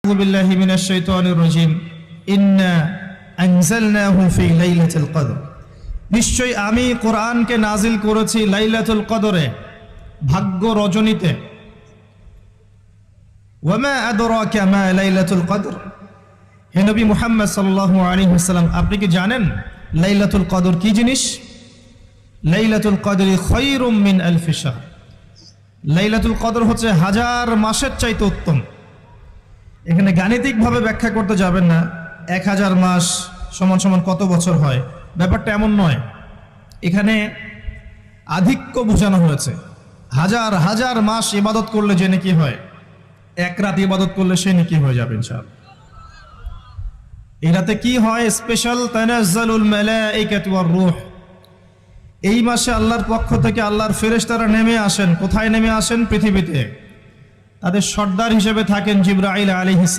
أعوذ بالله من الشيطان الرجيم إنا أنزلناه في ليلة القدر নিশ্চয় আমি কোরআনকে নাজিল করেছি লাইলাতুল কদরে ভাগ্য রজনীতে ওয়ামা আদরাকা মা লাইলাতুল কদর হে নবী মুহাম্মদ সাল্লাল্লাহু আলাইহি ওয়াসাল্লাম আপনি কি জানেন লাইলাতুল কদর কি জিনিস লাইলাতুল কদরি খায়রুম মিন আলফ শাহর লাইলাতুল কদর হচ্ছে হাজার মাসের চাইতে উত্তম এখানে গাণিতিকভাবে ব্যাখ্যা করতে যাবেন না 1000 মাস সমান সমান কত বছর হয় ব্যাপারটা এমন নয় এখানে আধিক্য বোঝানো হয়েছে হাজার হাজার মাস ইবাদত করলে যে নেকি হয় এক রাত ইবাদত করলে সে নেকি হয়ে যাবে ইনশাআল্লাহ এই রাতে কি হয় স্পেশাল তানাজ্জালুল মালায়েকাতু ওয়ার রূহ এই মাসে আল্লাহর পক্ষ থেকে আল্লাহর ফেরেশতারা নেমে আসেন কোথায় নেমে আসেন পৃথিবীতে তাদের সর্দার হিসেবে থাকেন জিবরাইল আলাইহিস